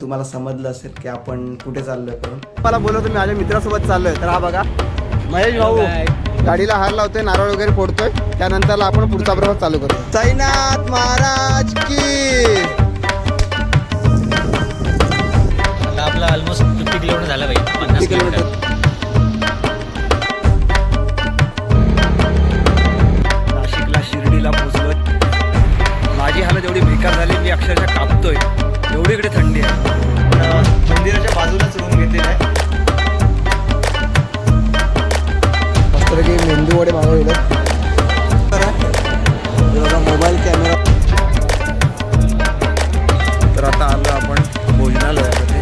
तुम्हाला समजलं असेल की आपण कुठे चाललोय करून. मला बोलवतो मी माझ्या मित्रासोबत चाललोय. तर हा बघा महेश भाऊ गाडीला हार लावतोय, नारळ वगैरे फोडतोय. त्यानंतर आपण पुढचा प्रवास चालू करतो. साईनाथ महाराज की. आता आपला ऑलमोस्ट 50 किलोमीटर झाला भाई. 50 किलोमीटर. नाशिकला शिर्डीला पोहोचलोय. माझी हालत एवढी बेकार झाली, मी अक्षरशः कापतोय. एवढी इकडे थंडी आहे. मंदिराच्या बाजूलाच रूम घेतलेला आहे. मस्तपैकी मेंदू वडे मागवले. बघा मोबाईल कॅमेरा. तर आता आलो आपण भोजनालयामध्ये.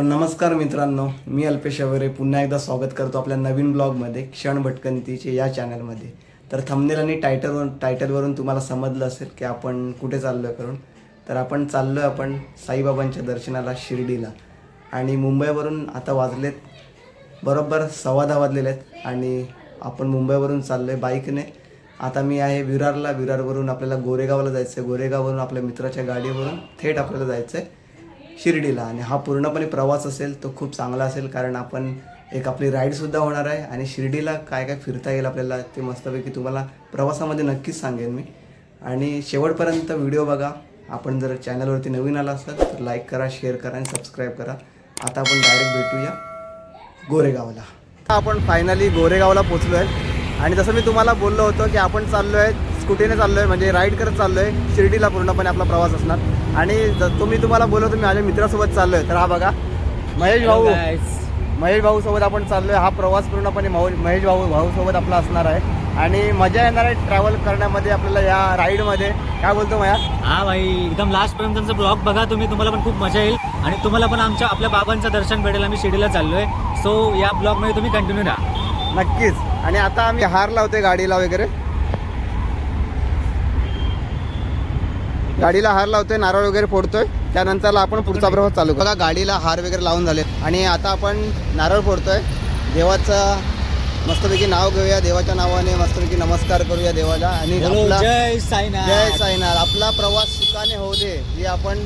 नमस्कार मित्रांनो, मी अल्पेश अवरे पुन्हा एकदा स्वागत करतो आपल्या नवीन ब्लॉगमध्ये क्षण भटकंतीचे या चॅनलमध्ये. तर थंबनेल आणि टायटलवरून तुम्हाला समजलं असेल की आपण कुठे चाललोय करून. तर आपण चाललोय आपण साईबाबांच्या दर्शनाला शिर्डीला. आणि मुंबईवरून आता वाजलेत बरोबर 10:15 वाजलेले आहेत आणि आपण मुंबईवरून चाललोय बाईकने. आता मी आहे विरारला. विरारवरून आपल्याला गोरेगावला जायचं आहे. गोरेगाववरून आपल्या मित्राच्या गाडीवरून थेट आपल्याला जायचं आहे शिर्डीला. आणि हा पूर्णपणे प्रवास असेल तो खूप चांगला असेल, कारण आपण एक आपली राईडसुद्धा होणार आहे. आणि शिर्डीला काय काय फिरता येईल आपल्याला ते मस्तपैकी तुम्हाला प्रवासामध्ये नक्कीच सांगेन मी. आणि शेवटपर्यंत व्हिडिओ बघा. आपण जर चॅनलवरती नवीन आला असाल तर लाईक करा, शेअर करा आणि सबस्क्राईब करा. आता आपण डायरेक्ट भेटूया गोरेगावला. आपण फायनली गोरेगावला पोहोचलो आहे. आणि जसं मी तुम्हाला बोललो होतो की आपण चाललो आहे स्कूटीने चाललो आहे, म्हणजे राईड करत चाललो आहे शिर्डीला. पूर्णपणे आपला प्रवास असणार. आणि मी तुम्हाला बोलवतो मी माझ्या मित्रासोबत चाललो आहे. तर हा बघा महेश भाऊ सोबत आपण चाललो आहे. हा प्रवास पूर्णपणे महेश भाऊ सोबत आपला असणार आहे. आणि मजा येणार आहे ट्रॅव्हल करण्यामध्ये आपल्याला या राईडमध्ये. काय बोलतो मया? हा भाई, एकदम लास्ट पर्यंत त्यांचा ब्लॉग बघा तुम्ही, तुम्हाला पण खूप मजा येईल. आणि तुम्हाला पण आपल्या बाबांचं दर्शन भेटेल. आम्ही शिर्डीला चाललोय. सो या ब्लॉगमध्ये तुम्ही कंटिन्यू राहा नक्कीच. आणि आता आम्ही हार लावतोय गाडीला वगैरे. गाडीला हार लावतोय, नारळ वगैरे फोडतोय. त्यानंतर आपण पुढचा प्रवास चालू करू. बघा गाडीला हार वगैरे लावून झाले. आणि आता आपण नारळ फोडतोय. देवाचं मस्तपैकी नाव घेऊया. देवाच्या नावाने मस्तपैकी नमस्कार करूया देवाला. आणि आपला जय साईनाथ. जय साईनाथ. आपला प्रवास सुखाने होऊ दे ही आपण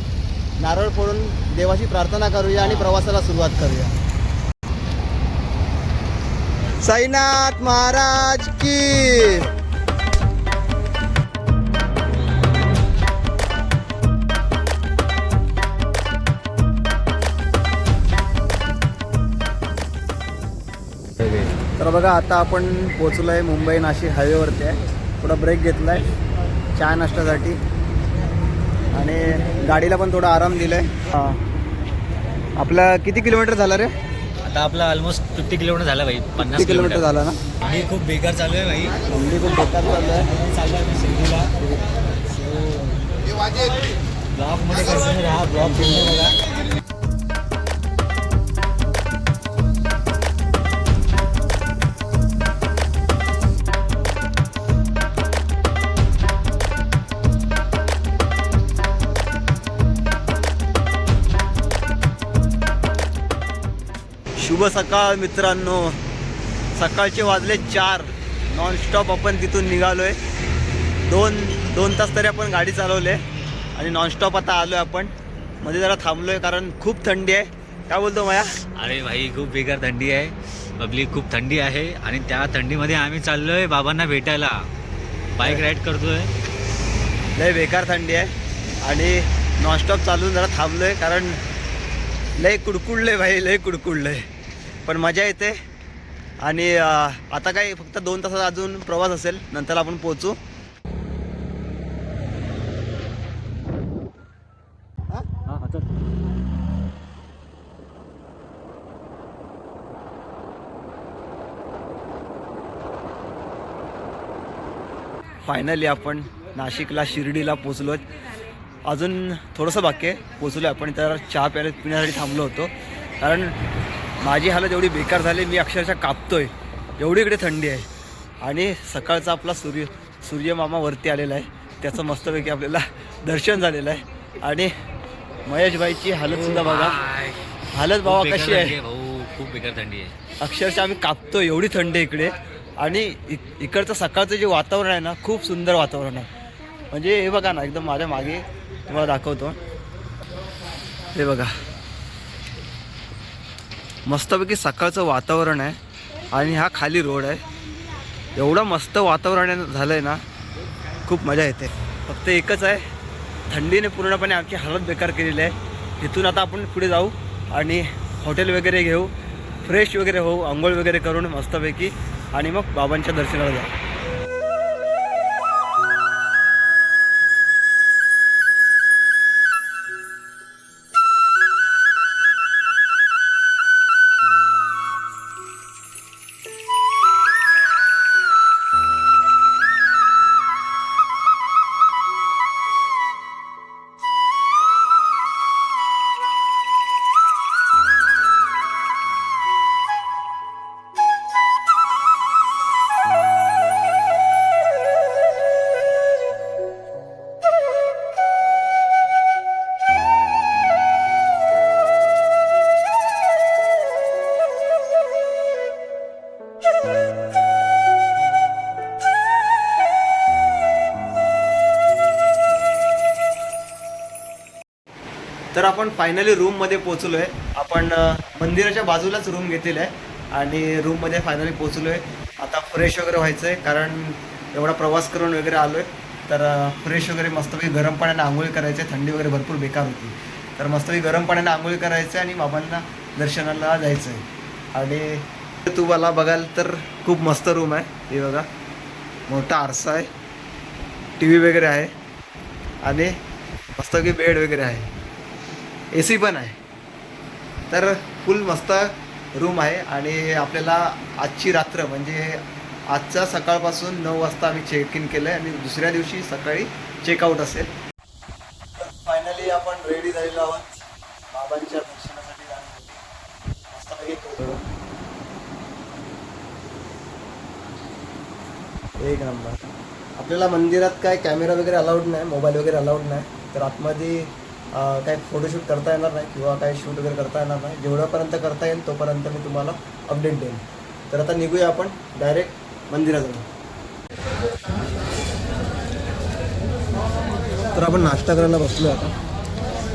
नारळ फोडून देवाची प्रार्थना करूया आणि प्रवासाला सुरुवात करूया. साईनाथ महाराज की. तर बघा आता आपण पोचलो आहे मुंबई नाशिक हायवेवरती आहे. थोडा ब्रेक घेतला आहे चहा नाश्त्यासाठी. आणि गाडीला पण थोडा आराम दिला आहे. हां, आपला किती किलोमीटर झाला रे? आता आपला ऑलमोस्ट 50 किलोमीटर झाला भाई. 50 किलोमीटर झाला ना. थंडी खूप बेकार चालू आहे भाई. थंडी खूप बेकार चालू आहे. चालू आहे शिर्डीला. ब्लॉगमध्ये कंटिन्यू राहा. ब्लॉग पूर्ण बघा. शुभ सकाळ मित्रांनो. सकाळचे वाजले 4. नॉनस्टॉप आपण तिथून निघालो आहे. दोन तास तरी आपण गाडी चालवली आहे. आणि नॉनस्टॉप आता आलो आहे आपण. मध्ये जरा थांबलो आहे कारण खूप थंडी आहे. काय बोलतो माया? अरे भाई, खूप बेकार थंडी आहे. पब्लिक खूप थंडी आहे. आणि त्या थंडीमध्ये आम्ही चाललोय बाबांना भेटायला. बाईक राईड करतोय. लय बेकार थंडी आहे. आणि नॉनस्टॉप चालून जरा थांबलो आहे कारण लय कुडकुडलं भाई, लय कुडकुडलं आहे. पण मजा येते. आणि आता काय फक्त 2 तासाचा अजून प्रवास असेल, नंतर आपण पोहोचू. फायनली आपण नाशिकला शिर्डीला पोचलो. अजून थोडंसं बाकी आहे पोचलो आपण. तर चहा पिण्यासाठी थांबलो होतो कारण माझी हालत एवढी बेकार झाली, मी अक्षरशः कापतोय. एवढी इकडे थंडी आहे. आणि सकाळचा आपला सूर्यमामा वरती आलेला आहे. त्याचं मस्तपैकी आपल्याला दर्शन झालेलं आहे. आणि महेश भाईची हालतसुद्धा बघा. हालत बाबा कशी आहे? भाऊ खूप बेकार थंडी आहे. अक्षरशः आम्ही कापतो, एवढी थंडी इकडे. आणि इकडचं सकाळचं जे वातावरण आहे ना, खूप सुंदर वातावरण आहे. म्हणजे हे बघा ना, एकदम माझ्या मागे तुम्हाला दाखवतो. हे बघा, मस्तपैकी सकाळचं वातावरण आहे आणि हा खाली रोड आहे. एवढं मस्त वातावरण झालं आहे ना, खूप मजा येते. फक्त एकच आहे, थंडीने पूर्णपणे आमची हालत बेकार केलेली आहे. इथून आता आपण पुढे जाऊ आणि हॉटेल वगैरे घेऊ, फ्रेश वगैरे होऊ, आंघोळ वगैरे करून मस्तपैकी, आणि मग बाबांच्या दर्शनाला जाऊ. तर आपण फायनली रूममध्ये पोचलो आहे. आपण मंदिराच्या बाजूलाच रूम घेतलेला आहे आणि रूममध्ये फायनली पोचलो आहे. आता फ्रेश वगैरे व्हायचं आहे, कारण एवढा प्रवास करून वगैरे आलो आहे. तर फ्रेश वगैरे मस्तपैकी गरम पाण्याने आंघोळी करायची आहे. थंडी वगैरे भरपूर बेकार होती, तर मस्तपैकी गरम पाण्याने आंघोळी करायचं आहे आणि बाबांना दर्शनाला जायचं आहे. आणि तुम्हाला बघाल तर खूप मस्त रूम आहे. हे बघा, मोठा आरसा आहे, टी व्ही वगैरे आहे आणि मस्तपैकी बेड वगैरे आहे, AC पण आहे. तर फुल मस्त रूम आहे. आणि आपल्याला आजची रात्र म्हणजे आजच्या सकाळपासून 9 वाजता आम्ही चेक इन केलं आहे आणि दुसऱ्या दिवशी सकाळी चेकआउट असेल. फायनली आपण रेडी झालेलो आहोत बाबांच्या दर्शनासाठी जाण्यासाठी. मस्तपैकी एक नंबर. आपल्याला मंदिरात काय कॅमेरा वगैरे अलाउड नाही, मोबाईल वगैरे अलाउड नाही, तर आतमध्ये काय फोटोशूट करता येणार नाही किंवा काय शूट वगैरे करता येणार नाही. जेवढ्यापर्यंत करता येईल तोपर्यंत मी तुम्हाला अपडेट देईन. तर आता निघूया आपण डायरेक्ट मंदिराजवळ. तर आपण नाश्ता करायला बसलो आता.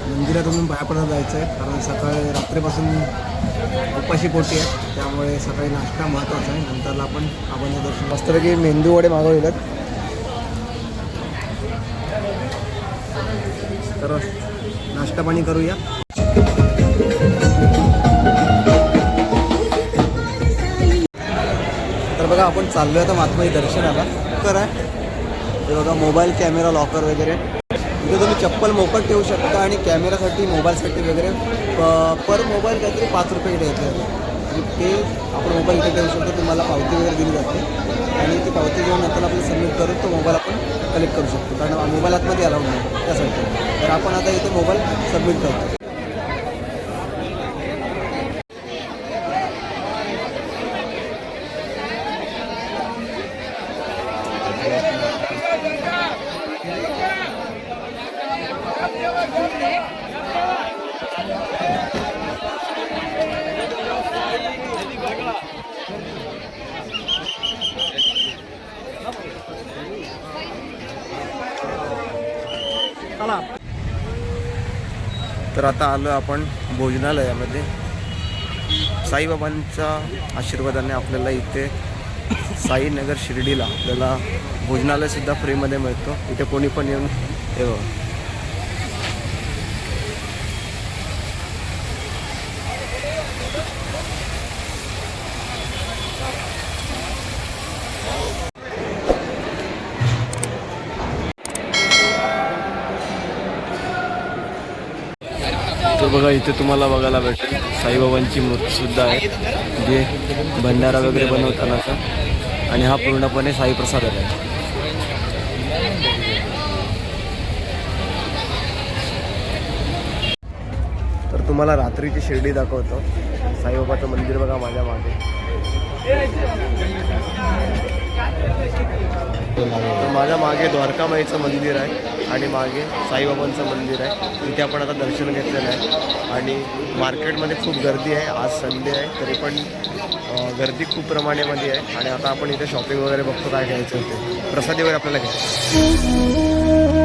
मंदिरातून बाहेर पडायला जायचं आहे, कारण सकाळी रात्रीपासून उपाशी पोटी आहे, त्यामुळे सकाळी नाश्ता महत्त्वाचा आहे. नंतरला आपण दर्शन. मस्तपैकी मेंदू वडे मागवलेत. तर नाश्ता पाणी करूया. तर बघा, आपण चाललो आहे आता महात्माई दर्शनाला. लॉकर आहे हे बघा, मोबाईल कॅमेरा लॉकर वगैरे. इथे तुम्ही चप्पल मोकट ठेवू शकता आणि कॅमेरासाठी मोबाईलसाठी वगैरे पर मोबाईल काहीतरी 5 रुपये द्यायचे. ते आपण मोबाईल इथे ठेवू शकतो. तुम्हाला पावती वगैरे दिली जाते आणि ती पावती घेऊन नंतर आपण सबमिट करून तो मोबाईल आपण कलेक्ट करू शकतो, कारण मोबाईल आतमध्ये अलाउड नाही त्यासाठी. तर आपण आता इथे मोबाईल सबमिट करतो. तर आता आलो आपण भोजनालयामध्ये. साईबाबांच्या आशीर्वादाने आपल्याला इथे साईनगर शिर्डीला आपल्याला भोजनालयसुद्धा फ्रीमध्ये मिळतो. इथे कोणी पण येऊन येवं. तर बघा, इथे तुम्हाला बघायला भेटेल साईबाबांची मूर्तीसुद्धा आहे, जे भंडारा वगैरे बनवतानाचा. आणि हा पूर्णपणे साई प्रसाद आहे. तर तुम्हाला रात्रीची शिर्डी दाखवतो. साईबाबाचं मंदिर बघा माझ्या मागे. तर माझ्या मागे द्वारकामाईचं मंदिर आहे आणि मागे साईबाबांचं मंदिर आहे. तिथे आपण आता दर्शन घेतलेलं आहे. आणि मार्केटमध्ये खूप गर्दी आहे. आज संडे आहे, तरी पण गर्दी खूप प्रमाणामध्ये आहे आणि आता आपण इथे शॉपिंग वगैरे बघतो काय घ्यायचं होते प्रसादी वगैरे आपल्याला घ्यायचं